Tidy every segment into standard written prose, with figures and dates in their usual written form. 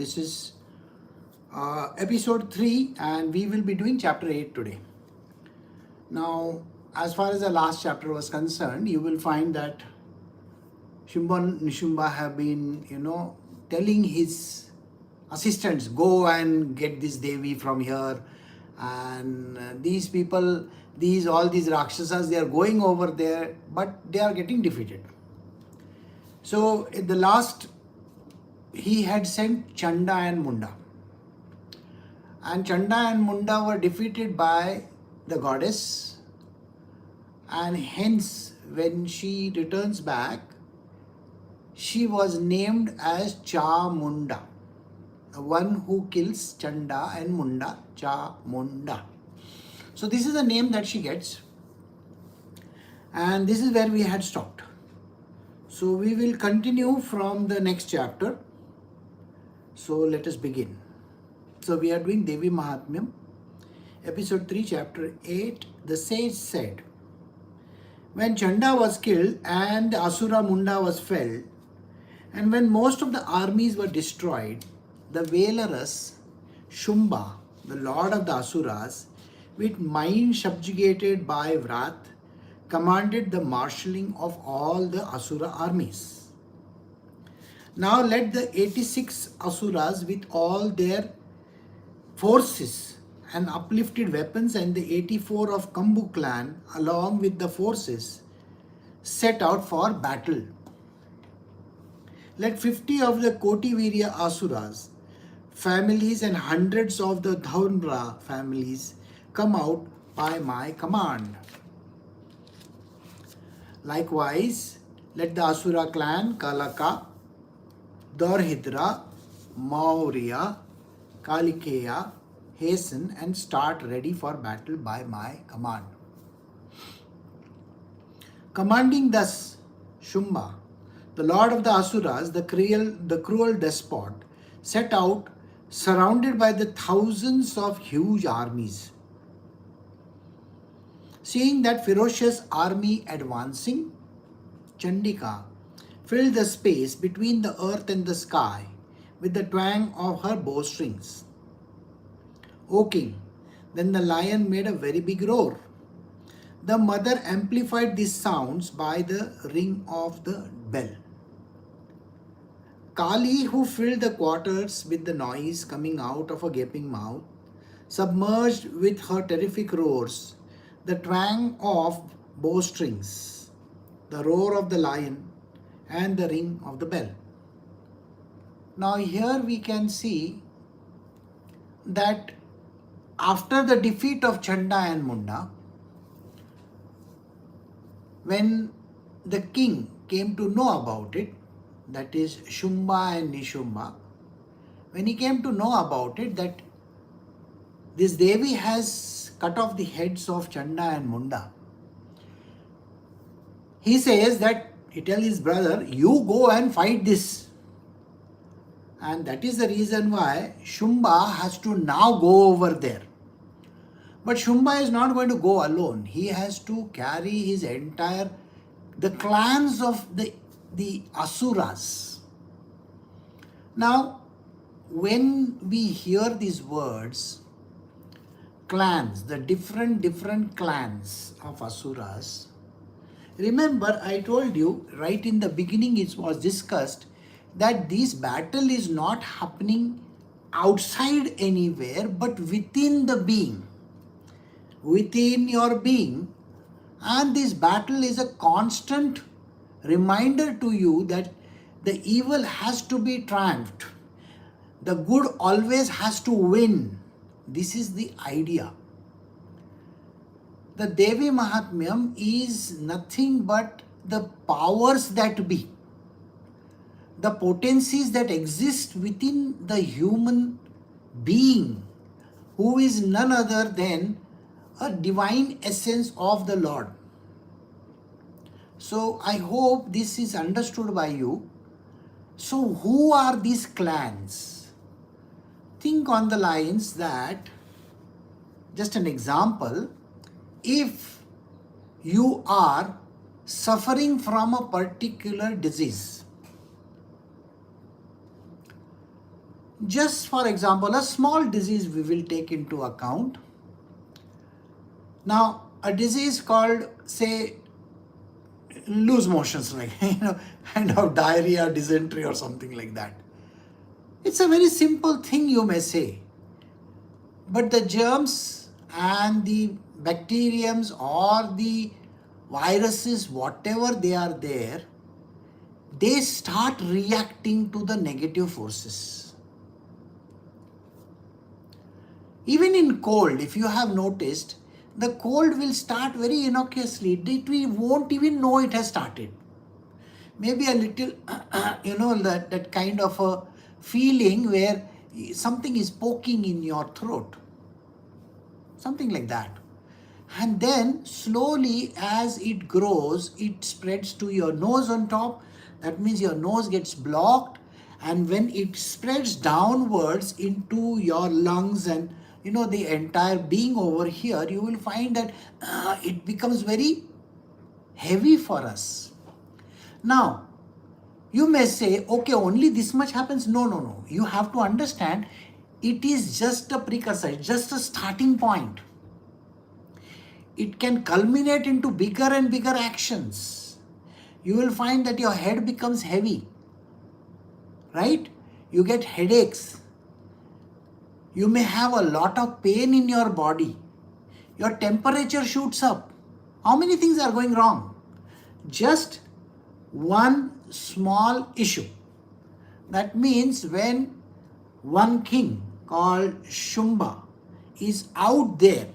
This is episode 3, and we will be doing chapter 8 today. Now, as far as the last chapter was concerned, you will find that Shumba and Nishumba have been, telling his assistants, go and get this Devi from here. And these people, all these Rakshasas, they are going over there, but they are getting defeated. So, in the last, he had sent Chanda and Munda. And Chanda and Munda were defeated by the goddess, and hence when she returns back, she was named as Chamunda, the one who kills Chanda and Munda, Chamunda. So this is the name that she gets, and this is where we had stopped. So we will continue from the next chapter. So let us begin. So we are doing Devi Mahatamyam, episode 3, chapter 8. The sage said, when Chanda was killed and the Asura Munda was felled, and when most of the armies were destroyed, the valorous Shumba, the lord of the Asuras, with mind subjugated by wrath, commanded the marshalling of all the Asura armies. Now let the 86 Asuras with all their forces and uplifted weapons and the 84 of Kambu clan along with the forces set out for battle. Let 50 of the Kotivirya Asuras families and hundreds of the Dhaunra families come out by my command. Likewise, let the Asura clan Kalaka, Dorhidra, Maurya, Kalikeya hasten and start ready for battle by my command. Commanding thus, Shumba, the lord of the Asuras, the cruel despot, set out surrounded by the thousands of huge armies. Seeing that ferocious army advancing, Chandika filled the space between the earth and the sky with the twang of her bowstrings. O king, then the lion made a very big roar. The mother amplified these sounds by the ring of the bell. Kali, who filled the quarters with the noise coming out of a gaping mouth, submerged with her terrific roars, the twang of bowstrings, the roar of the lion, and the ring of the bell. Now here we can see that after the defeat of Chanda and Munda, when the king came to know about it, that is Shumba and Nishumba, when he came to know about it that this Devi has cut off the heads of Chanda and Munda, he says that he tells his brother, you go and fight this. And that is the reason why Shumba has to now go over there. But Shumba is not going to go alone. He has to carry his the clans of the Asuras. Now, when we hear these words, clans, the different clans of Asuras, remember I told you right in the beginning it was discussed that this battle is not happening outside anywhere but within the being, within your being, and this battle is a constant reminder to you that the evil has to be triumphed. The good always has to win. This is the idea. The Devi Mahatmyam is nothing but the powers that be, the potencies that exist within the human being, who is none other than a divine essence of the Lord. So I hope this is understood by you. So who are these clans? Think on the lines that, just an example, if you are suffering from a particular disease, Just for example, a small disease we will take into account. Now, a disease called, say, loose motions, like, kind of diarrhea, dysentery or something like that. It's a very simple thing, you may say. But the germs and the bacteriums or the viruses, whatever they are there, they start reacting to the negative forces. Even in cold, if you have noticed, the cold will start very innocuously. We won't even know it has started. Maybe a little, that kind of a feeling where something is poking in your throat. Something like that. And then slowly as it grows, it spreads to your nose on top. That means your nose gets blocked. And when it spreads downwards into your lungs and the entire being over here, you will find that it becomes very heavy for us. Now, you may say, okay, only this much happens. No. You have to understand, it is just a precursor, just a starting point. It can culminate into bigger and bigger actions. You will find that your head becomes heavy, right? You get headaches. You may have a lot of pain in your body. Your temperature shoots up. How many things are going wrong? Just one small issue. That means when one king called Shumba is out there,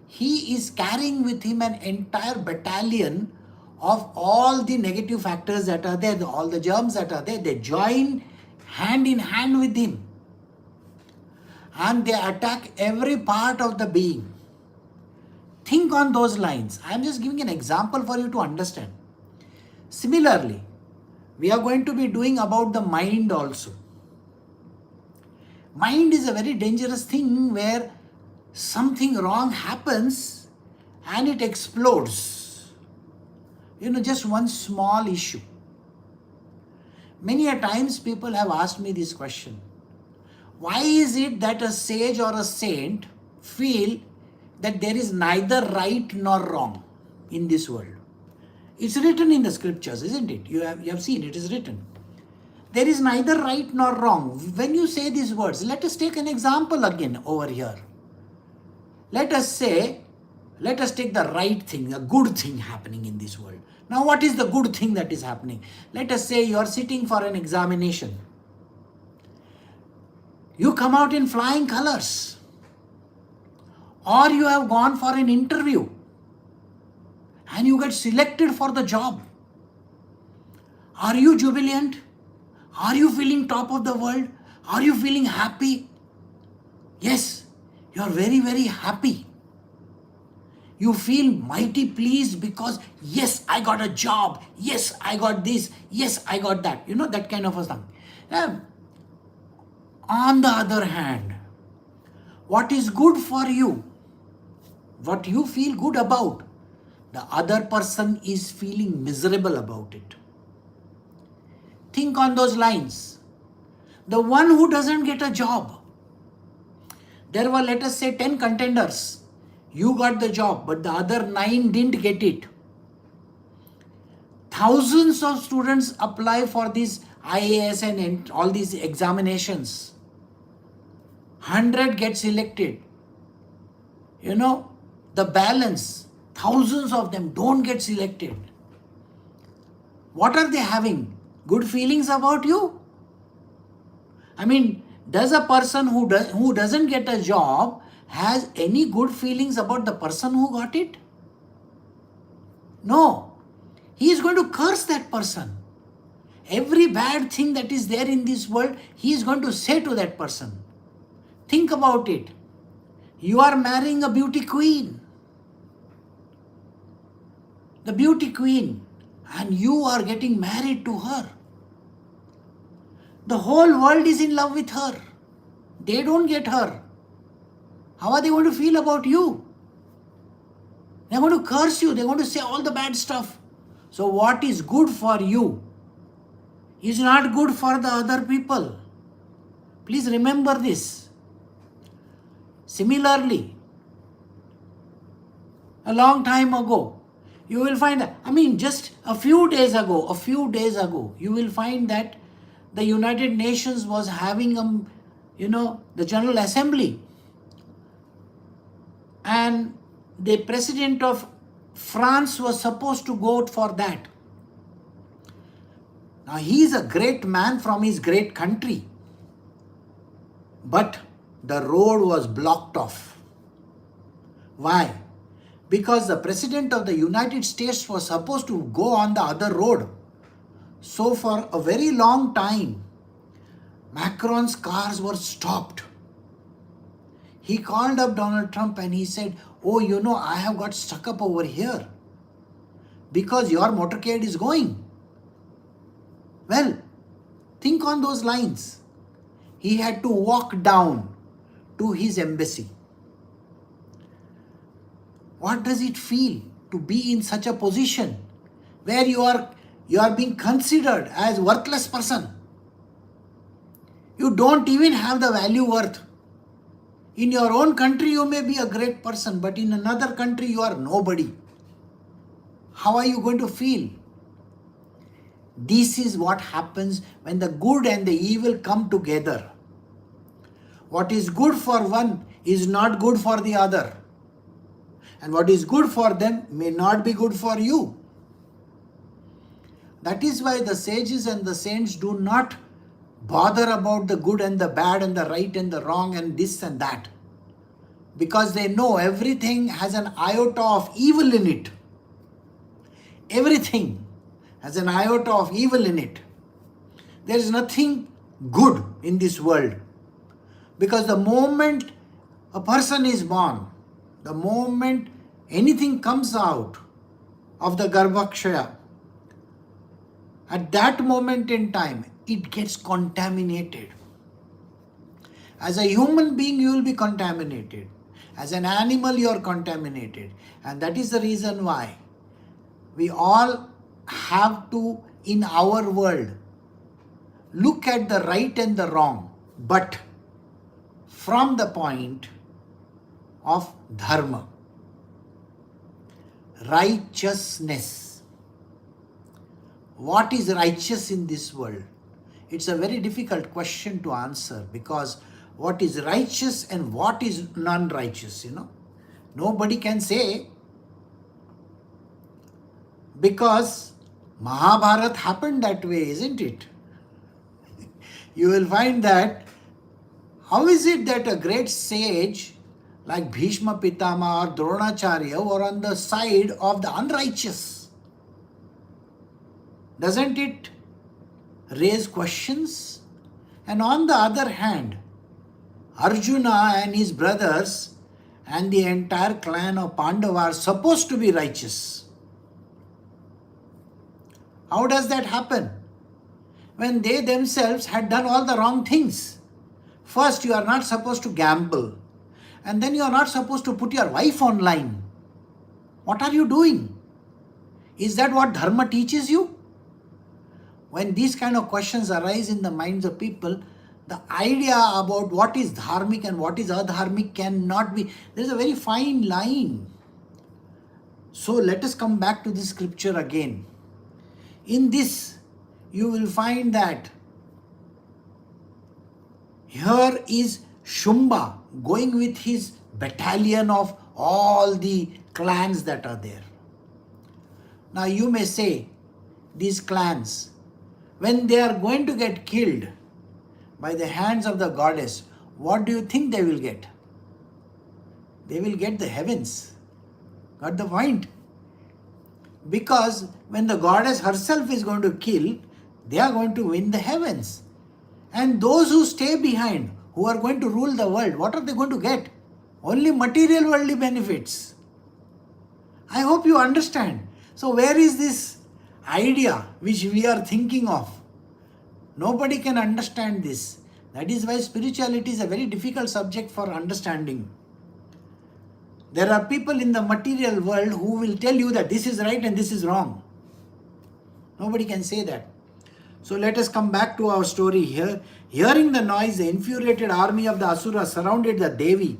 he is carrying with him an entire battalion of all the negative factors that are there, all the germs that are there. They join hand in hand with him and they attack every part of the being. Think on those lines. I am just giving an example for you to understand. Similarly, we are going to be doing about the mind also. Mind is a very dangerous thing where something wrong happens and it explodes. Just one small issue. Many a times people have asked me this question. Why is it that a sage or a saint feel that there is neither right nor wrong in this world? It's written in the scriptures, isn't it? You have seen it is written. There is neither right nor wrong. When you say these words, let us take an example again over here. Let us take the right thing, a good thing happening in this world. Now, what is the good thing that is happening? Let us say you are sitting for an examination. You come out in flying colors. Or you have gone for an interview and you get selected for the job. Are you jubilant? Are you feeling top of the world? Are you feeling happy? Yes, you are very, very happy. You feel mighty pleased because, yes, I got a job. Yes, I got this. Yes, I got that. That kind of a thing. On the other hand, what is good for you, what you feel good about, the other person is feeling miserable about it. Think on those lines. The one who doesn't get a job, there were, let us say, 10 contenders. You got the job, but the other 9 didn't get it. Thousands of students apply for these IAS and all these examinations. 100 get selected. The balance, thousands of them don't get selected. What are they having? Good feelings about you? I mean, does a person who doesn't get a job has any good feelings about the person who got it? No. He is going to curse that person. Every bad thing that is there in this world, he is going to say to that person. Think about it. You are marrying a beauty queen. The beauty queen. And you are getting married to her. The whole world is in love with her. They don't get her. How are they going to feel about you? They're going to curse you. They're going to say all the bad stuff. So what is good for you is not good for the other people. Please remember this. Similarly, a long time ago, you will find that, just a few days ago, you will find that the United Nations was having the General Assembly, and the President of France was supposed to go for that. Now he is a great man from his great country, but the road was blocked off. Why? Because the President of the United States was supposed to go on the other road. So for a very long time, Macron's cars were stopped. He called up Donald Trump and he said, "Oh, I have got stuck up over here because your motorcade is going." Well, think on those lines. He had to walk down to his embassy. What does it feel to be in such a position where you are being considered as worthless person? You don't even have the value worth. In your own country you may be a great person, but in another country you are nobody. How are you going to feel? This is what happens when the good and the evil come together. What is good for one is not good for the other. And what is good for them may not be good for you. That is why the sages and the saints do not bother about the good and the bad and the right and the wrong and this and that. Because they know everything has an iota of evil in it. Everything has an iota of evil in it. There is nothing good in this world. Because the moment a person is born, the moment anything comes out of the Garbhakshaya, at that moment in time, it gets contaminated. As a human being, you will be contaminated. As an animal, you are contaminated. And that is the reason why we all have to, in our world, look at the right and the wrong, but from the point of dharma, righteousness. What is righteous in this world? It's a very difficult question to answer, because what is righteous and what is non-righteous, Nobody can say, because Mahabharata happened that way, isn't it? You will find that, how is it that a great sage like Bhishma Pitama or Dronacharya were on the side of the unrighteous? Doesn't it raise questions? And on the other hand, Arjuna and his brothers and the entire clan of Pandava are supposed to be righteous. How does that happen? When they themselves had done all the wrong things. First, you are not supposed to gamble. And then you are not supposed to put your wife online. What are you doing? Is that what dharma teaches you? When these kind of questions arise in the minds of people, the idea about what is dharmic and what is adharmic cannot be. There is a very fine line. So let us come back to this scripture again. In this, you will find that here is Shumba going with his battalion of all the clans that are there. Now you may say, these clans, when they are going to get killed by the hands of the goddess, what do you think they will get? They will get the heavens. Got the point? Because when the goddess herself is going to kill, they are going to win the heavens. And those who stay behind, who are going to rule the world, what are they going to get? Only material worldly benefits. I hope you understand. So where is this idea which we are thinking of? Nobody can understand this. That is why spirituality is a very difficult subject for understanding. There are people in the material world who will tell you that this is right and this is wrong. Nobody can say that. So let us come back to our story here. Hearing the noise, the infuriated army of the Asuras surrounded the Devi,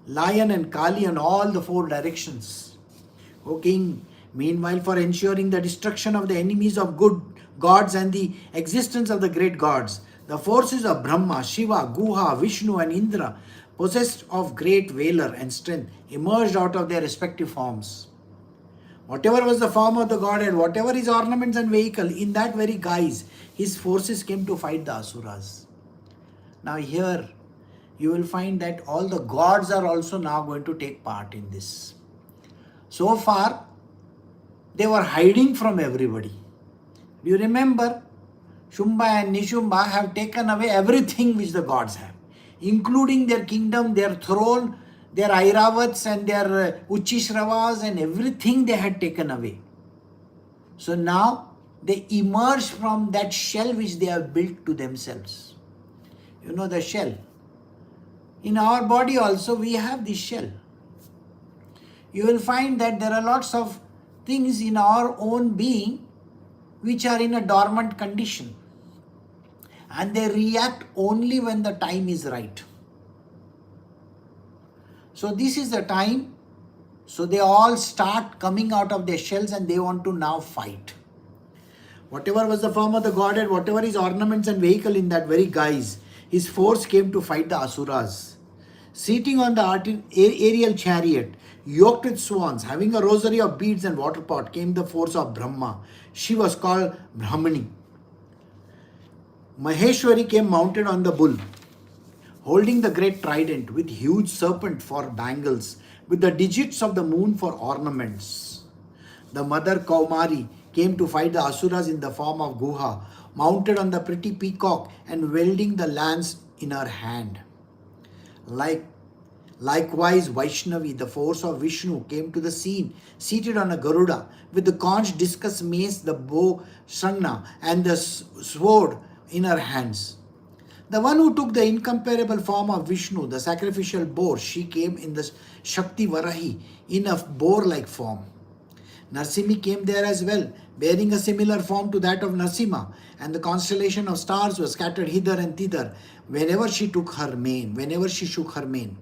lion and Kali on all the four directions. O king, meanwhile, for ensuring the destruction of the enemies of good gods and the existence of the great gods, the forces of Brahma, Shiva, Guha, Vishnu and Indra, possessed of great valor and strength, emerged out of their respective forms. Whatever was the form of the Godhead, whatever his ornaments and vehicle, in that very guise, his forces came to fight the Asuras. Now here, you will find that all the gods are also now going to take part in this. So far, they were hiding from everybody. Do you remember? Shumba and Nishumba have taken away everything which the gods have, including their kingdom, their throne, their Airavats and their Uchishravas and everything they had taken away. So now they emerge from that shell which they have built to themselves. You know the shell. In our body also we have this shell. You will find that there are lots of things in our own being which are in a dormant condition. And they react only when the time is right. So this is the time. So they all start coming out of their shells and they want to now fight. Whatever was the form of the Godhead, whatever his ornaments and vehicle, in that very guise, his force came to fight the Asuras. Seating on the aerial chariot, yoked with swans, having a rosary of beads and water pot, came the force of Brahma. She was called Brahmani. Maheshwari came mounted on the bull, holding the great trident with huge serpent for bangles, with the digits of the moon for ornaments. The mother Kaumari came to fight the Asuras in the form of Guha, mounted on the pretty peacock and wielding the lance in her hand. Likewise, Vaishnavi, the force of Vishnu, came to the scene, seated on a Garuda, with the conch, discus, mace, the bow, Shrangna, and the sword in her hands. The one who took the incomparable form of Vishnu, the sacrificial boar, she came in the Shakti Varahi, in a boar-like form. Narsimi came there as well, bearing a similar form to that of Narsima, and the constellation of stars was scattered hither and thither whenever she shook her mane.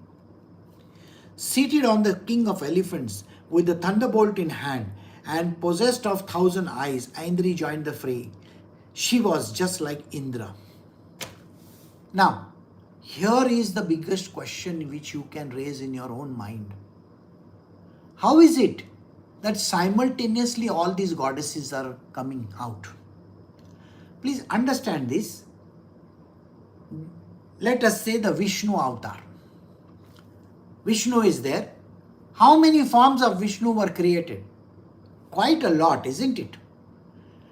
Seated on the king of elephants, with the thunderbolt in hand, and possessed of 1,000 eyes, Aindri joined the fray. She was just like Indra. Now, here is the biggest question which you can raise in your own mind. How is it that simultaneously all these goddesses are coming out? Please understand this. Let us say the Vishnu avatar. Vishnu is there. How many forms of Vishnu were created? Quite a lot, isn't it?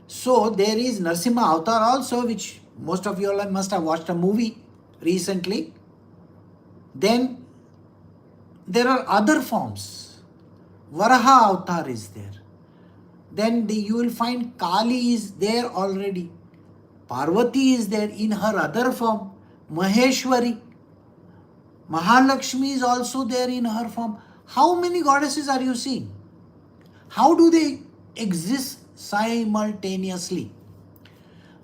So there is Narsimha avatar also, which most of you all must have watched a movie recently. Then there are other forms. Varaha avatar is there. Then you will find Kali is there already. Parvati is there in her other form. Maheshwari. Mahalakshmi is also there in her form. How many goddesses are you seeing? How do they exist simultaneously?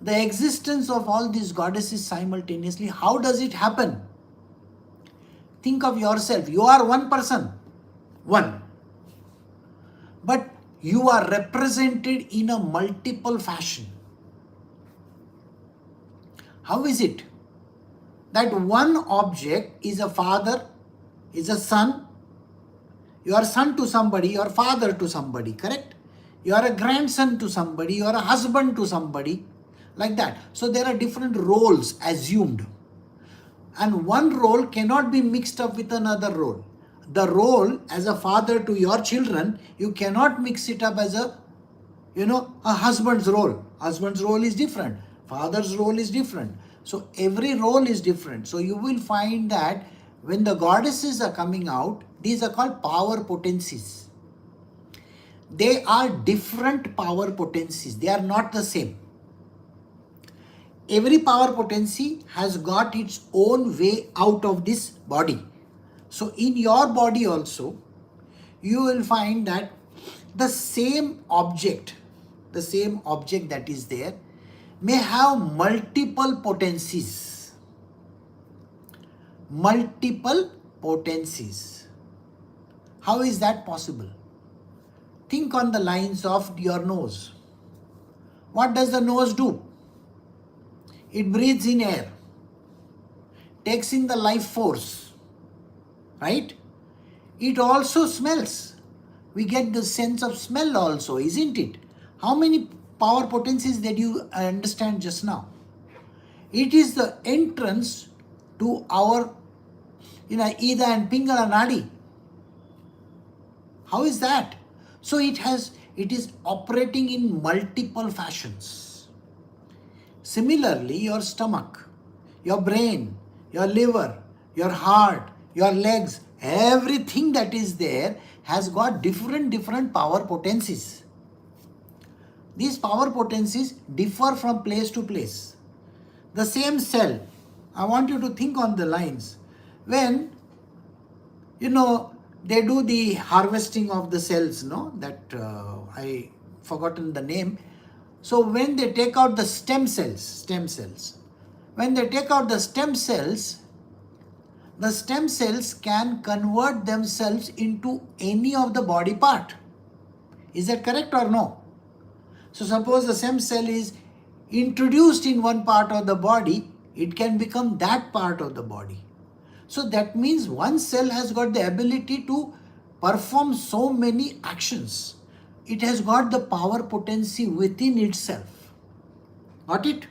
The existence of all these goddesses simultaneously, how does it happen? Think of yourself. You are one person. One. But you are represented in a multiple fashion. How is it that one object is a father, is a son? You are son to somebody, you are father to somebody, correct? You are a grandson to somebody, you are a husband to somebody, like that. So there are different roles assumed. And one role cannot be mixed up with another role. The role as a father to your children, you cannot mix it up as a husband's role. Husband's role is different. Father's role is different. So every role is different. So you will find that when the goddesses are coming out, these are called power potencies. They are different power potencies. They are not the same. Every power potency has got its own way out of this body. So in your body also, you will find that the same object that is there, may have multiple potencies. Multiple potencies. How is that possible? Think on the lines of your nose. What does the nose do? It breathes in air, takes in the life force, right? It also smells. We get the sense of smell also, isn't it? How many power potencies did you understand just now? It is the entrance to our Ida and Pingala Nadi. How is that? So it is operating in multiple fashions. Similarly, your stomach, your brain, your liver, your heart, your legs, everything that is there has got different power potencies. These power potencies differ from place to place. The same cell, I want you to think on the lines. When, they do the harvesting of the cells, I forgotten the name. So when they take out the stem cells, when they take out the stem cells can convert themselves into any of the body part. Is that correct or no? So suppose the stem cell is introduced in one part of the body, it can become that part of the body. So that means one cell has got the ability to perform so many actions. It has got the power potency within itself. Got it?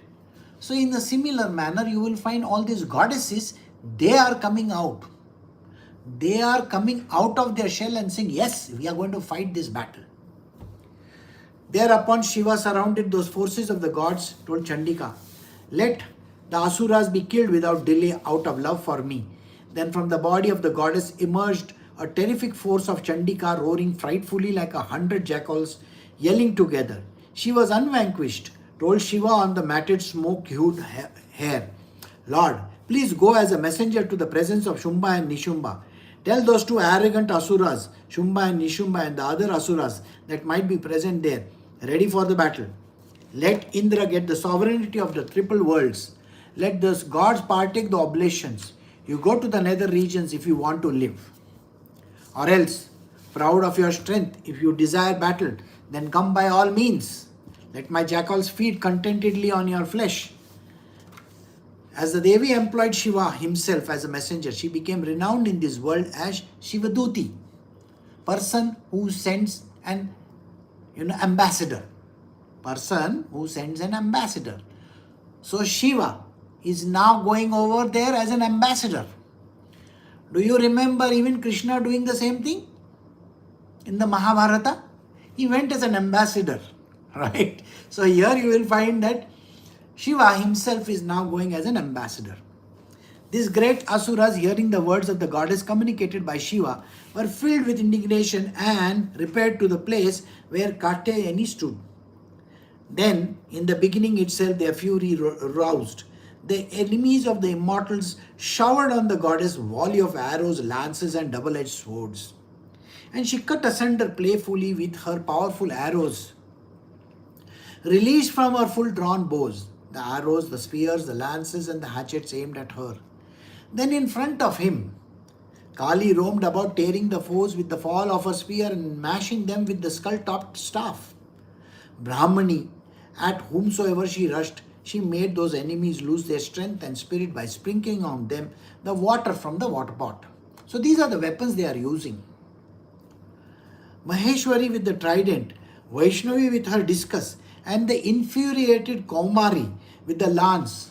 So in a similar manner, you will find all these goddesses, they are coming out. They are coming out of their shell and saying, yes, we are going to fight this battle. Thereupon Shiva surrounded those forces of the gods, told Chandika, let the Asuras be killed without delay out of love for me. Then from the body of the goddess emerged a terrific force of Chandika, roaring frightfully like 100 jackals, yelling together. She was unvanquished, told Shiva on the matted smoke-hued hair, Lord, please go as a messenger to the presence of Shumba and Nishumba. Tell those two arrogant Asuras, Shumba and Nishumba, and the other Asuras that might be present there, ready for the battle. Let Indra get the sovereignty of the triple worlds. Let the gods partake the oblations. You go to the nether regions if you want to live. Or else, proud of your strength, if you desire battle, then come by all means. Let my jackals feed contentedly on your flesh. As the Devi employed Shiva himself as a messenger, she became renowned in this world as Shivaduti, person who sends an ambassador. Person who sends an ambassador. So Shiva is now going over there as an ambassador. Do you remember even Krsna doing the same thing? In the Mahabharata, he went as an ambassador, right? So here you will find that Shiva himself is now going as an ambassador. These great Asuras, hearing the words of the goddess communicated by Shiva, were filled with indignation and repaired to the place where Katyayani stood. Then, in the beginning itself, their fury roused. The enemies of the immortals showered on the goddess volley of arrows, lances, and double-edged swords. And she cut asunder playfully with her powerful arrows, released from her full-drawn bows, the arrows, the spears, the lances, and the hatchets aimed at her. Then in front of him, Kali roamed about, tearing the foes with the fall of her spear and mashing them with the skull-topped staff. Brahmani, at whomsoever she rushed, she made those enemies lose their strength and spirit by sprinkling on them the water from the water pot. So these are the weapons they are using. Maheshwari with the trident, Vaishnavi with her discus, and the infuriated Kaumari with the lance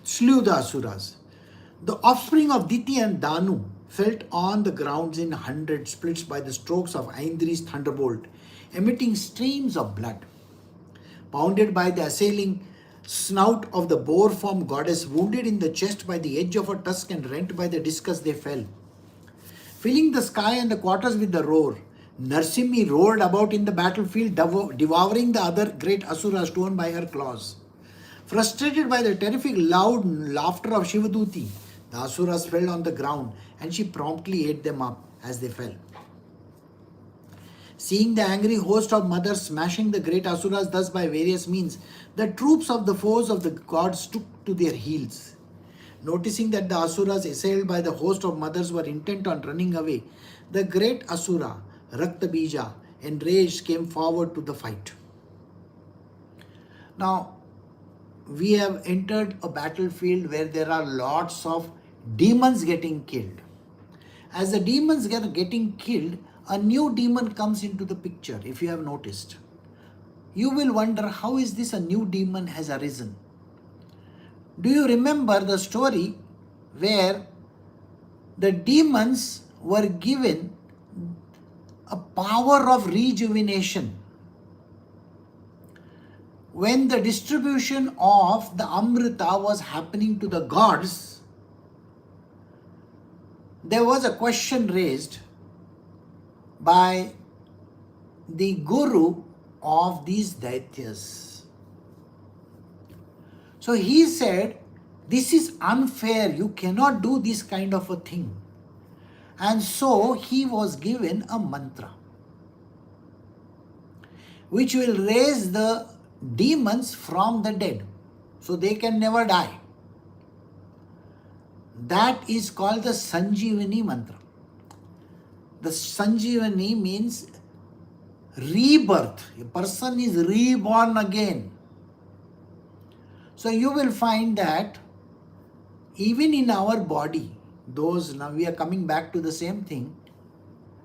slew the Asuras. The offspring of Diti and Danu fell on the grounds in 100 splits by the strokes of Aindri's thunderbolt, emitting streams of blood. Pounded by the assailing snout of the boar-formed goddess, wounded in the chest by the edge of her tusk and rent by the discus, they fell. Filling the sky and the quarters with the roar, Narsimhi roared about in the battlefield, devouring the other great Asuras torn by her claws. Frustrated by the terrific loud laughter of Shivaduti, the Asuras fell on the ground and she promptly ate them up as they fell. Seeing the angry host of mothers smashing the great asuras thus by various means, the troops of the foes of the gods took to their heels. Noticing that the asuras assailed by the host of mothers were intent on running away, the great asura, Raktabija, enraged, came forward to the fight. Now, we have entered a battlefield where there are lots of demons getting killed. As the demons get getting killed, a new demon comes into the picture, if you have noticed. You will wonder, how is this a new demon has arisen? Do you remember the story where the demons were given a power of rejuvenation? When the distribution of the Amrita was happening to the gods, there was a question raised by the guru of these Daityas. So he said, this is unfair, you cannot do this kind of a thing. And so he was given a mantra which will raise the demons from the dead, so they can never die. That is called the Sanjeevani mantra. The Sanjeevani means rebirth. A person is reborn again. So you will find that even in our body, now we are coming back to the same thing.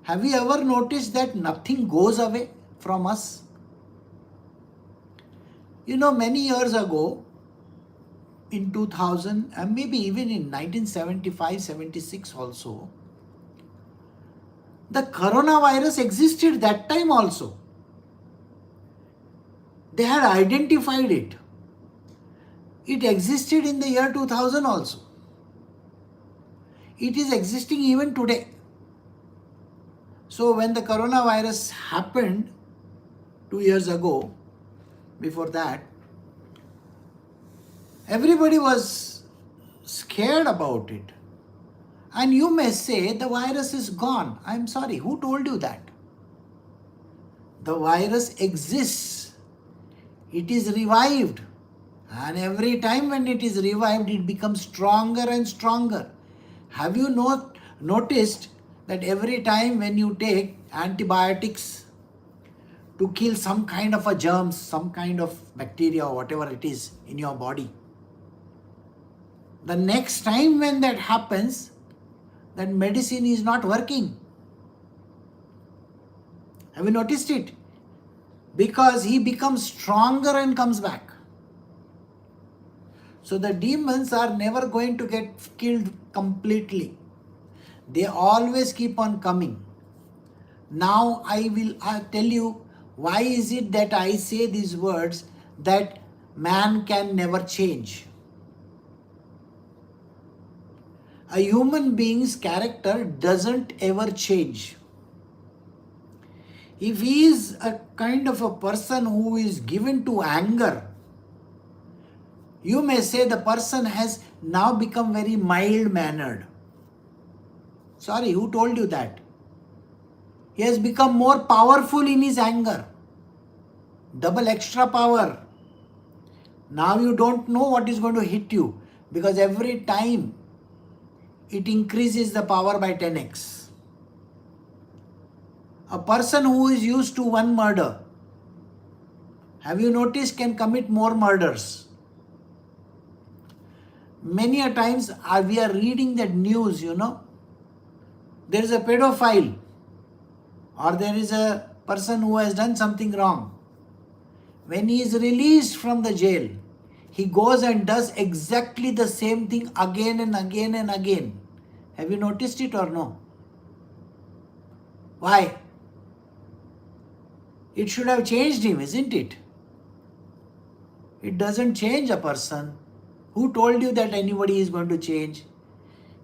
Have you ever noticed that nothing goes away from us? You know, many years ago, in 2000 and maybe even in 1975-76 also, the coronavirus existed that time also. They had identified it. It existed in the year 2000 also. It is existing even today. So when the coronavirus happened 2 years ago, before that, everybody was scared about it. And you may say the virus is gone. I'm sorry, who told you that? The virus exists. It is revived. And every time when it is revived, it becomes stronger and stronger. Have you noticed that every time when you take antibiotics to kill some kind of a germs, some kind of bacteria or whatever it is in your body, the next time when that happens, that medicine is not working. Have you noticed it? Because he becomes stronger and comes back. So the demons are never going to get killed completely. They always keep on coming. Now I'll tell you why is it that I say these words that man can never change. A human being's character doesn't ever change. If he is a kind of a person who is given to anger, you may say the person has now become very mild-mannered. Sorry, who told you that? He has become more powerful in his anger. Double extra power. Now you don't know what is going to hit you, because every time it increases the power by 10x. A person who is used to one murder, have you noticed, can commit more murders. Many a times we are reading that news, there is a pedophile or there is a person who has done something wrong. When he is released from the jail, he goes and does exactly the same thing again and again and again. Have you noticed it or no? Why? It should have changed him, isn't it? It doesn't change a person. Who told you that anybody is going to change?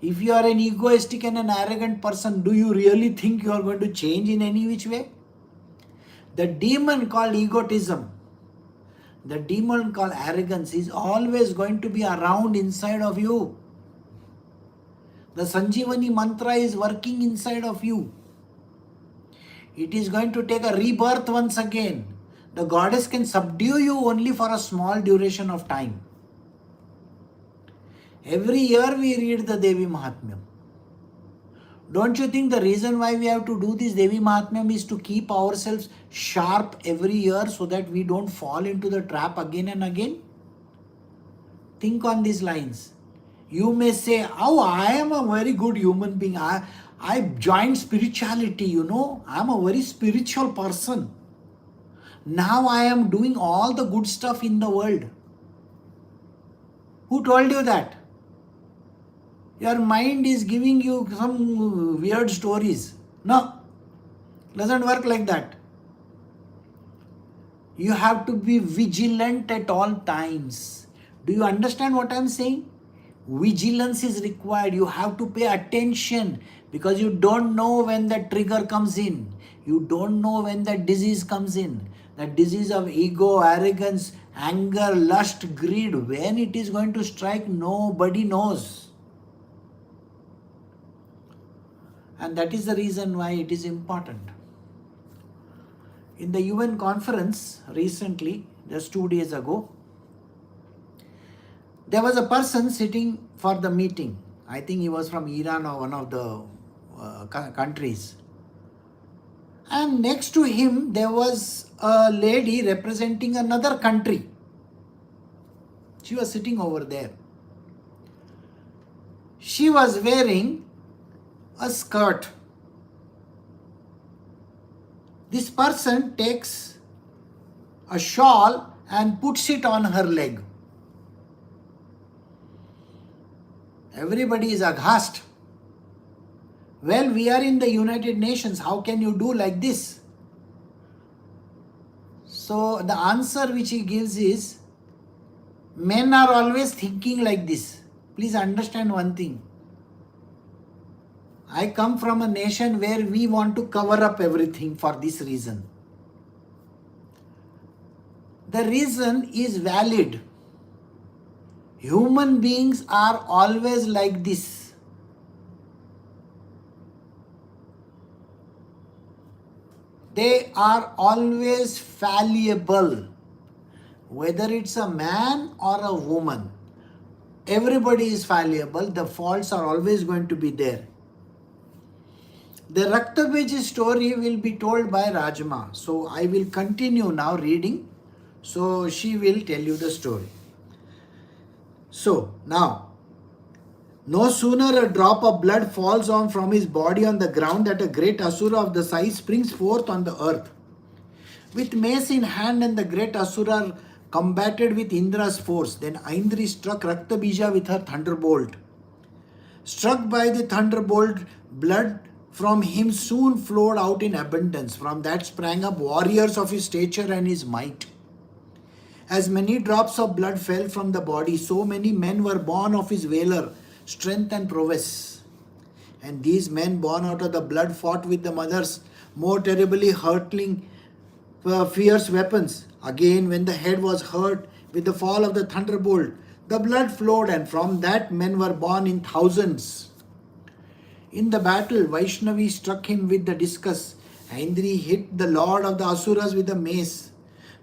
If you are an egoistic and an arrogant person, do you really think you are going to change in any which way? The demon called egotism, the demon called arrogance is always going to be around inside of you. The Sanjeevani mantra is working inside of you. It is going to take a rebirth once again. The goddess can subdue you only for a small duration of time. Every year we read the Devi Mahatamyam. Don't you think the reason why we have to do this Devi Mahatamyam is to keep ourselves sharp every year so that we don't fall into the trap again and again? Think on these lines. You may say, oh, I am a very good human being. I joined spirituality, I am a very spiritual person. Now I am doing all the good stuff in the world. Who told you that? Your mind is giving you some weird stories. No, doesn't work like that. You have to be vigilant at all times. Do you understand what I am saying? Vigilance is required. You have to pay attention because you don't know when that trigger comes in. You don't know when that disease comes in. That disease of ego, arrogance, anger, lust, greed, when it is going to strike, nobody knows. And that is the reason why it is important. In the UN conference recently, just 2 days ago, there was a person sitting for the meeting. I think he was from Iran or one of the countries. And next to him, there was a lady representing another country. She was sitting over there. She was wearing a skirt. This person takes a shawl and puts it on her leg. Everybody is aghast. Well, we are in the United Nations. How can you do like this? So the answer which he gives is, men are always thinking like this. Please understand one thing. I come from a nation where we want to cover up everything for this reason. The reason is valid. Human beings are always like this. They are always fallible. Whether it's a man or a woman, everybody is fallible. The faults are always going to be there. The Raktabij story will be told by Rajma. So I will continue now reading. So she will tell you the story. So now, no sooner a drop of blood falls on from his body on the ground that a great Asura of the size springs forth on the earth. With mace in hand and the great Asura combated with Indra's force. Then Aindri struck Raktabija with her thunderbolt. Struck by the thunderbolt, blood from him soon flowed out in abundance. From that sprang up warriors of his stature and his might. As many drops of blood fell from the body, so many men were born of his valor, strength and prowess. And these men born out of the blood fought with the mothers, more terribly hurtling fierce weapons. Again, when the head was hurt with the fall of the thunderbolt, the blood flowed, and from that men were born in thousands. In the battle, Vaishnavi struck him with the discus. Aindri hit the lord of the Asuras with the mace.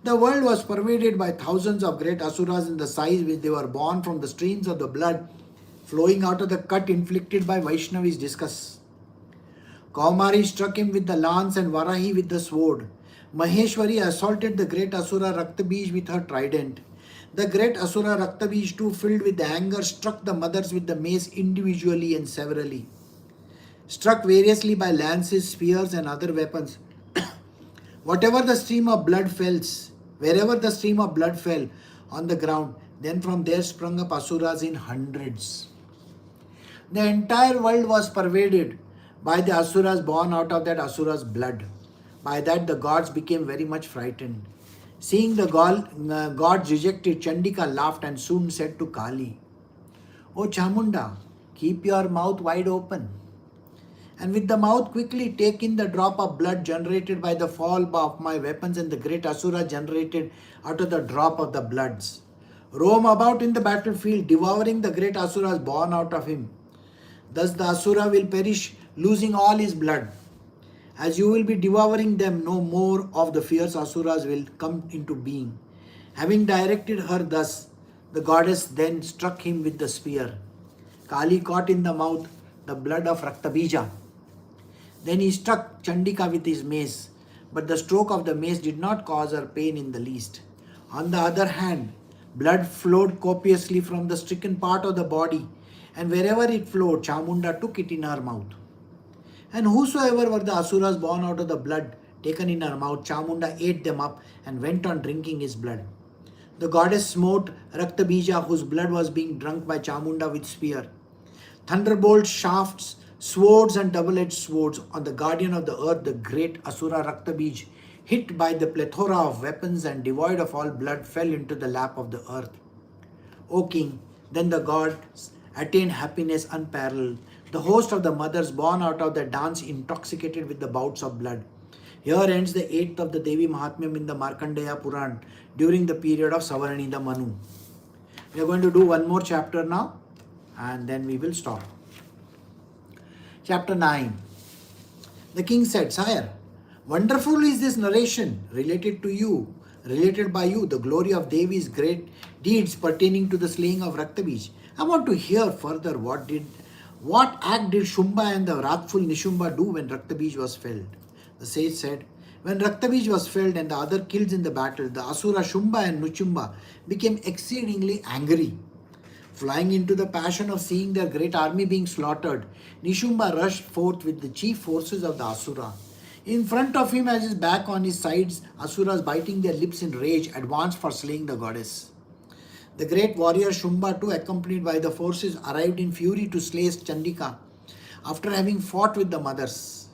The world was pervaded by thousands of great Asuras in the size which they were born from the streams of the blood flowing out of the cut inflicted by Vaishnavi's discus. Kaumari struck him with the lance and Varahi with the sword. Maheshwari assaulted the great Asura Raktabij with her trident. The great Asura Raktabij too, filled with anger, struck the mothers with the mace individually and severally. Struck variously by lances, spears and other weapons. Wherever the stream of blood fell on the ground, then from there sprung up Asuras in hundreds. The entire world was pervaded by the Asuras born out of that Asura's blood. By that the gods became very much frightened. Seeing the gods rejected, Chandika laughed and soon said to Kali, "O Chamunda, keep your mouth wide open. And with the mouth quickly take in the drop of blood generated by the fall of my weapons and the great Asura generated out of the drop of the bloods. Roam about in the battlefield, devouring the great Asuras born out of him. Thus the Asura will perish, losing all his blood. As you will be devouring them, no more of the fierce asuras will come into being. Having directed her thus, the goddess then struck him with the spear. Kali caught in the mouth the blood of Raktabija. Then he struck Chandika with his mace, but the stroke of the mace did not cause her pain in the least. On the other hand, blood flowed copiously from the stricken part of the body, and wherever it flowed, Chamunda took it in her mouth. And whosoever were the asuras born out of the blood taken in her mouth, Chamunda ate them up and went on drinking his blood. The goddess smote Raktabija, whose blood was being drunk by Chamunda with spear. Thunderbolt shafts, swords and double-edged swords on the guardian of the earth, the great Asura Raktabij, hit by the plethora of weapons and devoid of all blood, fell into the lap of the earth. O king, then the gods attained happiness unparalleled. The host of the mothers born out of the dance intoxicated with the bouts of blood. Here ends the 8th of the Devi Mahatamyam in the Markandeya Puran during the period of Savaranida Manu. We are going to do one more chapter now and then we will stop. Chapter 9. The king said, Sire, wonderful is this narration related by you, the glory of Devi's great deeds pertaining to the slaying of Raktabij. I want to hear further what act did Shumba and the wrathful Nishumba do when Raktabij was felled? The sage said, when Raktabij was felled and the other killed in the battle, the Asura Shumba and Nuchumba became exceedingly angry. Flying into the passion of seeing their great army being slaughtered, Nishumba rushed forth with the chief forces of the Asura. In front of him, as his back on his sides, Asuras biting their lips in rage advanced for slaying the goddess. The great warrior Shumba too, accompanied by the forces, arrived in fury to slay Chandika after having fought with the mothers.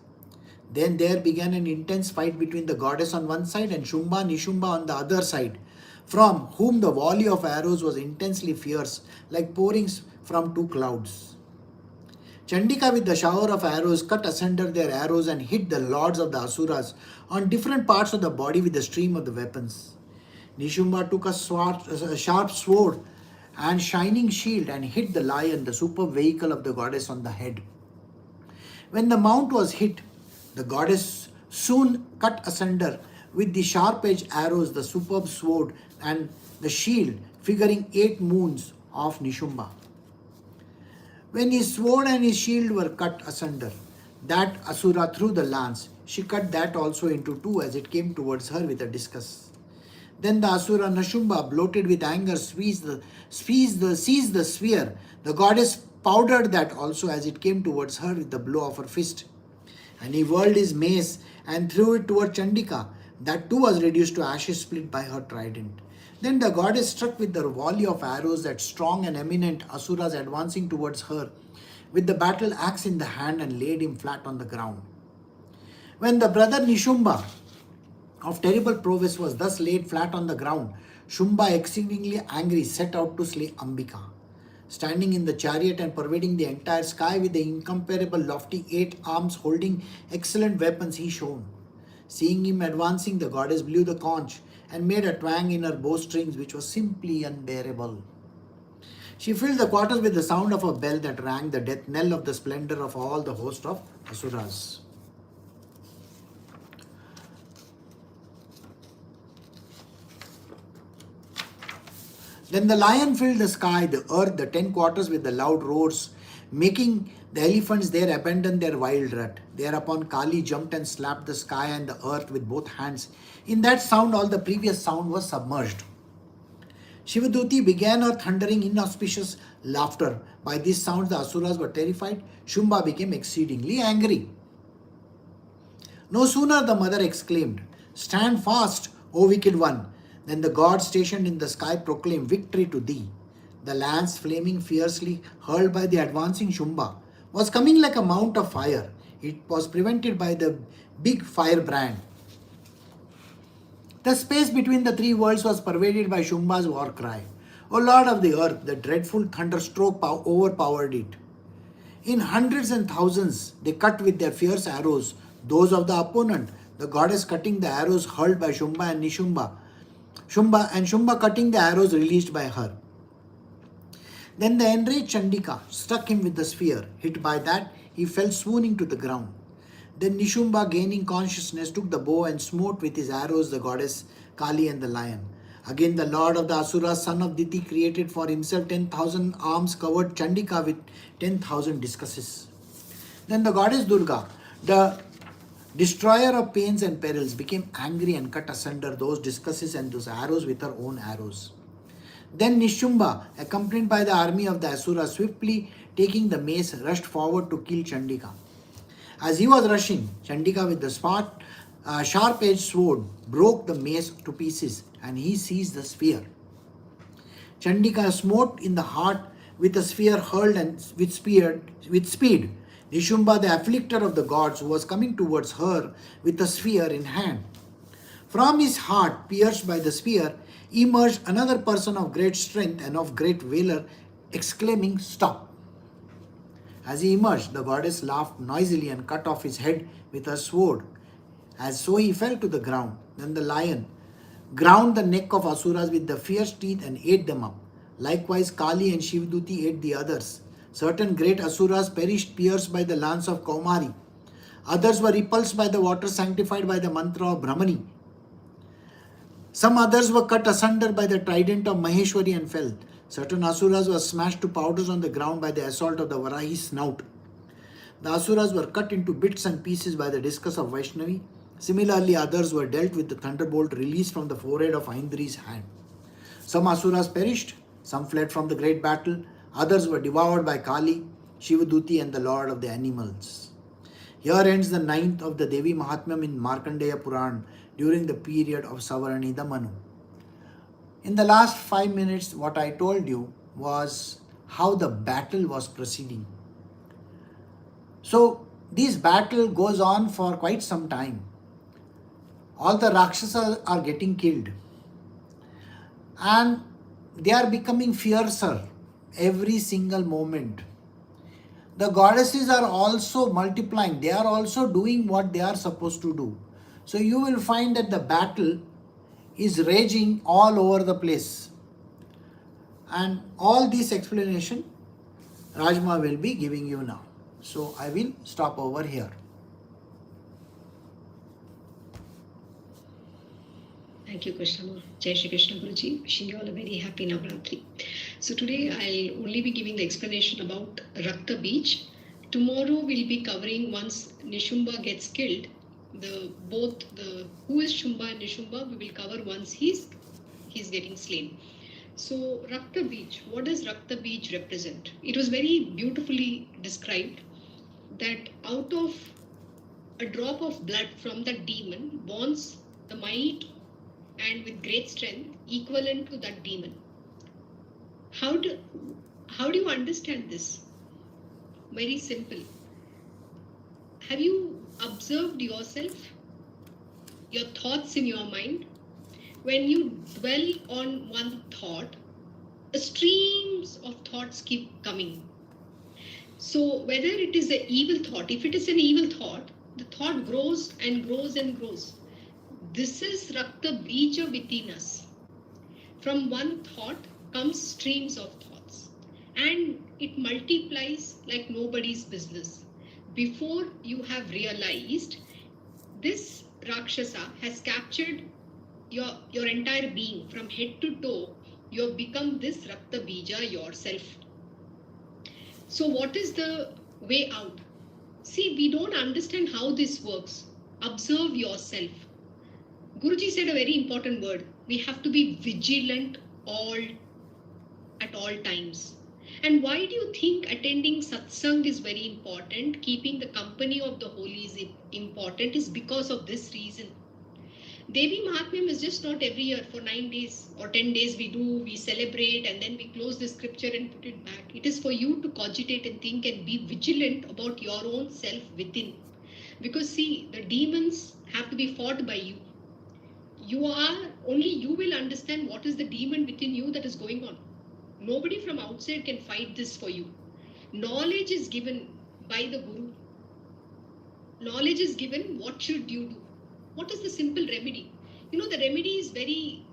Then there began an intense fight between the goddess on one side and Shumba Nishumba on the other side, from whom the volley of arrows was intensely fierce, like pourings from two clouds. Chandika with the shower of arrows cut asunder their arrows and hit the lords of the Asuras on different parts of the body with the stream of the weapons. Nishumba took a sharp sword and shining shield and hit the lion, the superb vehicle of the goddess, on the head. When the mount was hit, the goddess soon cut asunder with the sharp-edged arrows the superb sword and the shield, figuring 8 moons of Nishumba. When his sword and his shield were cut asunder, that Asura threw the lance. She cut that also into 2 as it came towards her with a discus. Then the Asura Nishumba, bloated with anger, seized the spear. The goddess powdered that also as it came towards her with the blow of her fist. And he whirled his mace and threw it toward Chandika. That too was reduced to ashes split by her trident. Then the goddess struck with the volley of arrows that strong and eminent Asuras advancing towards her with the battle axe in the hand and laid him flat on the ground. When the brother Nishumba of terrible prowess was thus laid flat on the ground, Shumba, exceedingly angry, set out to slay Ambika. Standing in the chariot and pervading the entire sky with the incomparable lofty 8 arms holding excellent weapons, he shone. Seeing him advancing, the goddess blew the conch and made a twang in her bowstrings which was simply unbearable. She filled the quarters with the sound of a bell that rang the death knell of the splendor of all the host of Asuras. Then the lion filled the sky, the earth, the 10 quarters with the loud roars, making the elephants there abandon their wild rut. Thereupon Kali jumped and slapped the sky and the earth with both hands. In that sound, all the previous sound was submerged. Shivaduti began her thundering inauspicious laughter. By these sounds, the Asuras were terrified. Shumba became exceedingly angry. No sooner the mother exclaimed, "Stand fast, O wicked one!" Then the god stationed in the sky proclaimed victory to thee. The lance, flaming fiercely, hurled by the advancing Shumba, was coming like a mount of fire. It was prevented by the big firebrand. The space between the 3 worlds was pervaded by Shumba's war cry. O Lord of the earth, the dreadful thunderstroke overpowered it. In hundreds and thousands, they cut with their fierce arrows those of the opponent, the goddess cutting the arrows hurled by Shumba and Nishumba. Shumba cutting the arrows released by her. Then the enraged Chandika struck him with the spear. Hit by that, he fell swooning to the ground. Then Nishumbha, gaining consciousness, took the bow and smote with his arrows the goddess Kali and the lion. Again, the lord of the Asuras, son of Diti, created for himself 10,000 arms, covered Chandika with 10,000 discuses. Then the goddess Durga, the destroyer of pains and perils, became angry and cut asunder those discuses and those arrows with her own arrows. Then Nishumbha, accompanied by the army of the Asuras, swiftly taking the mace, rushed forward to kill Chandika. As he was rushing, Chandika with the sharp-edged sword broke the mace to pieces, and he seized the spear. Chandika smote in the heart with a spear hurled and with speed. Nishumbha, the afflictor of the gods, who was coming towards her with a spear in hand. From his heart, pierced by the spear, emerged another person of great strength and of great valor, exclaiming, "Stop!" As he emerged, the goddess laughed noisily and cut off his head with her sword. As so he fell to the ground. Then the lion ground the neck of Asuras with the fierce teeth and ate them up. Likewise, Kali and Shivduti ate the others. Certain great Asuras perished pierced by the lance of Kaumari. Others were repulsed by the water sanctified by the mantra of Brahmani. Some others were cut asunder by the trident of Maheshwari and fell. Certain Asuras were smashed to powders on the ground by the assault of the Varahi's snout. The Asuras were cut into bits and pieces by the discus of Vaishnavi. Similarly, others were dealt with the thunderbolt released from the forehead of Aindri's hand. Some Asuras perished, some fled from the great battle, others were devoured by Kali, Shivaduti and the Lord of the animals. Here ends the 9th of the Devi Mahatamyam in Markandeya Puran during the period of Savaranidha Manu. In the last 5 minutes, what I told you was how the battle was proceeding. So, this battle goes on for quite some time. All the Rakshasas are getting killed. And they are becoming fiercer every single moment. The goddesses are also multiplying. They are also doing what they are supposed to do. So you will find that the battle is raging all over the place. And all this explanation Rajma will be giving you now. So I will stop over here. Thank you, Krsna. Jai Shri Krishna Guruji. Wishing you all a very happy Navratri. So today I'll only be giving the explanation about Rakta Beach. Tomorrow we'll be covering once Nishumbha gets killed. Who is Shumbha and Nishumbha, we will cover once he's getting slain. So Rakta Beach, what does Rakta Beach represent? It was very beautifully described that out of a drop of blood from the demon bonds the might and with great strength equivalent to that demon. How do you understand this? Very simple. Have you observed yourself, your thoughts in your mind? When you dwell on one thought, streams of thoughts keep coming. So whether it is an evil thought, if it is an evil thought, the thought grows and grows and grows. This is Rakta Bija within us. From one thought comes streams of thoughts and it multiplies like nobody's business. Before you have realized, this Rakshasa has captured your entire being from head to toe. You have become this Rakta Bija yourself. So what is the way out? See, we don't understand how this works. Observe yourself. Guruji said a very important word. We have to be vigilant at all times. And why do you think attending satsang is very important? Keeping the company of the holy is important is because of this reason. Devi Mahatamyam is just not every year for 9 days or 10 days we celebrate and then we close the scripture and put it back. It is for you to cogitate and think and be vigilant about your own self within. Because see, the demons have to be fought by you. Only you will understand what is the demon within you that is going on. Nobody from outside can fight this for you. Knowledge is given by the Guru. Knowledge is given, what should you do? What is the simple remedy? The remedy is very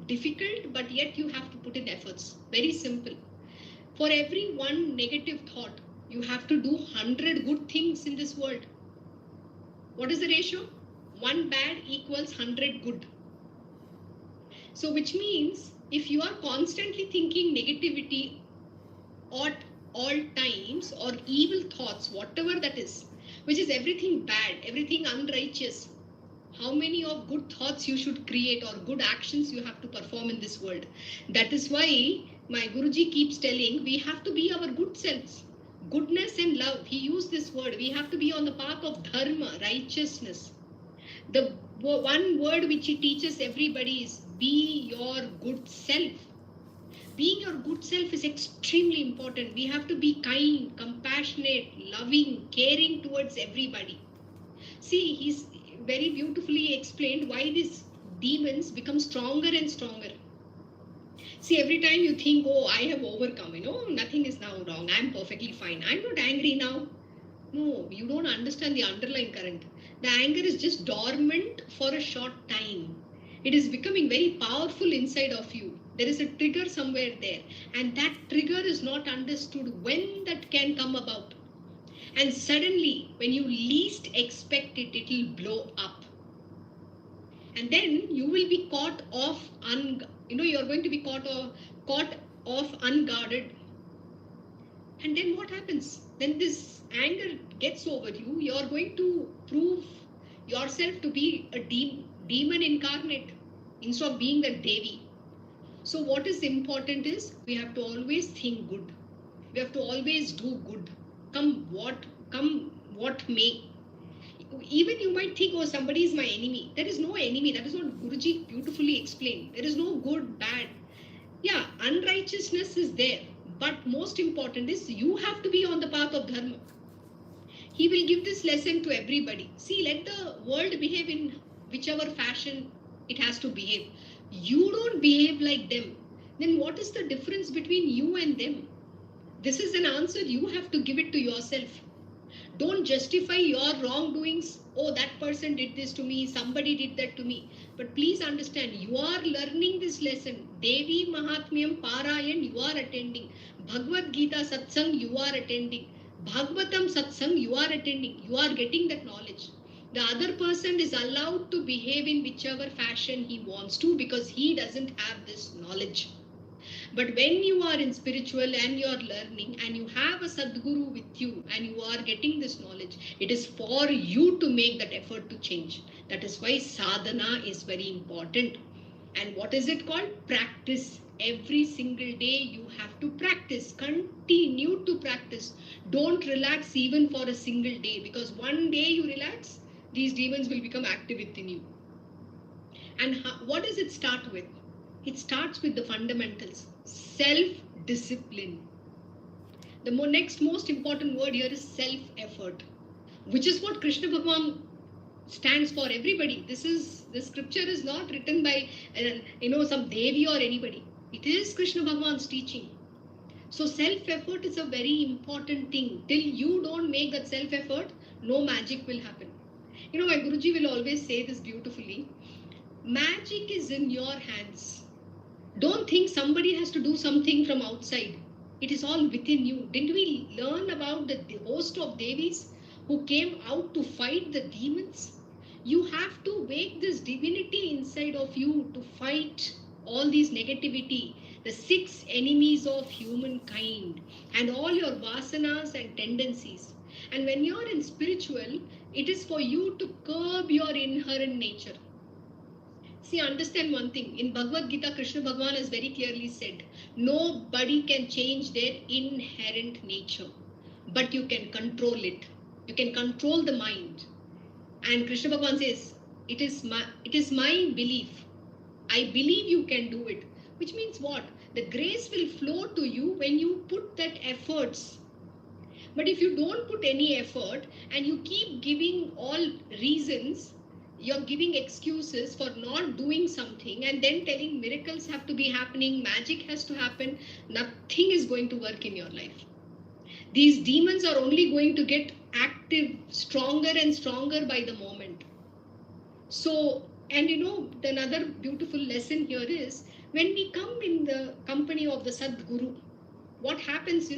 difficult, but yet you have to put in efforts. Very simple. For every one negative thought, you have to do 100 good things in this world. What is the ratio? 1 bad equals 100 good. So which means if you are constantly thinking negativity at all times, or evil thoughts, whatever that is, which is everything bad, everything unrighteous, how many of good thoughts you should create or good actions you have to perform in this world? That is why my Guruji keeps telling we have to be our good selves. Goodness and love. He used this word. We have to be on the path of dharma, righteousness. The one word which he teaches everybody is be your good self. Being your good self is extremely important. We have to be kind, compassionate, loving, caring towards everybody. See, he's very beautifully explained why these demons become stronger and stronger. See, every time you think, oh, I have overcome, nothing is now wrong, I'm perfectly fine, I'm not angry now. No, you don't understand the underlying current. The anger is just dormant for a short time. It is becoming very powerful inside of you. There is a trigger somewhere there, and that trigger is not understood when that can come about. And suddenly, when you least expect it, it will blow up. And then you will be caught off, you're going to be caught off unguarded. And then what happens? Then this anger gets over you. You're going to prove yourself to be a demon incarnate instead of being the Devi. So what is important is we have to always think good. We have to always do good. Come what may. Even you might think, oh, somebody is my enemy. There is no enemy. That is what Guruji beautifully explained. There is no good, bad. Yeah, unrighteousness is there. But most important is you have to be on the path of dharma. He will give this lesson to everybody. See, let the world behave in whichever fashion it has to behave. You don't behave like them. Then what is the difference between you and them? This is an answer you have to give it to yourself. Don't justify your wrongdoings. Oh, that person did this to me, somebody did that to me. But please understand, you are learning this lesson. Devi Mahatamyam Parayan, you are attending. Bhagavad Gita Satsang, you are attending. Bhagavatam Satsang, you are attending. You are getting that knowledge. The other person is allowed to behave in whichever fashion he wants to because he doesn't have this knowledge. But when you are in spiritual and you are learning and you have a Sadguru with you and you are getting this knowledge, it is for you to make that effort to change. That is why sadhana is very important. And what is it called? Practice. Every single day you have to practice. Continue to practice. Don't relax even for a single day, because one day you relax, these demons will become active within you. And what does it start with? It starts with the fundamentals. Self-discipline. The next most important word here is self-effort, which is what Krishna Bhagavan stands for everybody. This scripture is not written by some Devi or anybody. It is Krishna Bhagavan's teaching. So self-effort is a very important thing. Till you don't make that self-effort, no magic will happen. My Guruji will always say this beautifully. Magic is in your hands. Don't think somebody has to do something from outside. It is all within you. Didn't we learn about the host of Devis who came out to fight the demons? You have to wake this divinity inside of you to fight all these negativity, the 6 enemies of humankind, and all your vasanas and tendencies. And when you're in spiritual, it is for you to curb your inherent nature. See, understand one thing. In Bhagavad Gita, Krishna Bhagavan has very clearly said, nobody can change their inherent nature, but you can control it. You can control the mind. And Krishna Bhagavan says, it is my belief. I believe you can do it. Which means what? The grace will flow to you when you put that efforts. But if you don't put any effort and you keep giving all reasons, you're giving excuses for not doing something and then telling miracles have to be happening, magic has to happen, nothing is going to work in your life. These demons are only going to get active, stronger and stronger by the moment. So, and another beautiful lesson here is, when we come in the company of the Sadguru, what happens,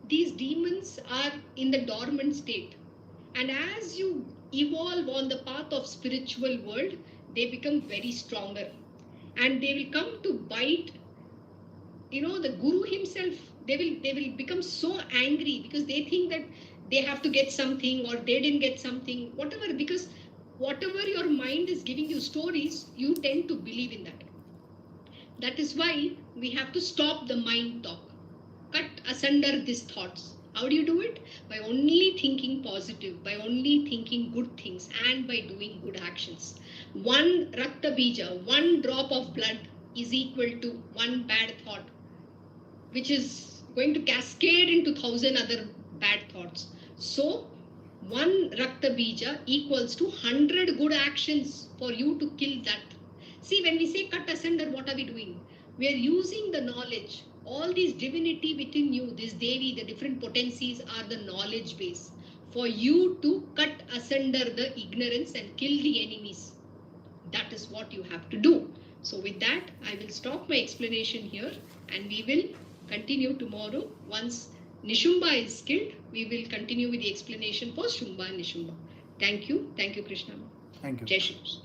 these demons are in the dormant state. And as you evolve on the path of spiritual world, they become very stronger. And they will come to bite, the Guru himself. They will become so angry because they think that they have to get something or they didn't get something, whatever, because whatever your mind is giving you stories, you tend to believe in that. That is why we have to stop the mind talk. Cut asunder these thoughts. How do you do it? By only thinking positive, by only thinking good things, and by doing good actions. One Rakta Bija, one drop of blood is equal to one bad thought, which is going to cascade into 1,000 other bad thoughts. So, one Rakta Bija equals to 100 good actions for you to kill that. See, when we say cut asunder, what are we doing? We are using the knowledge. All these divinity within you, this Devi, the different potencies are the knowledge base for you to cut asunder the ignorance and kill the enemies. That is what you have to do. So with that, I will stop my explanation here and we will continue tomorrow. Once Nishumba is killed, we will continue with the explanation for Shumba and Nishumba. Thank you. Thank you, Krishna. Thank you. Jai Shri Krishna.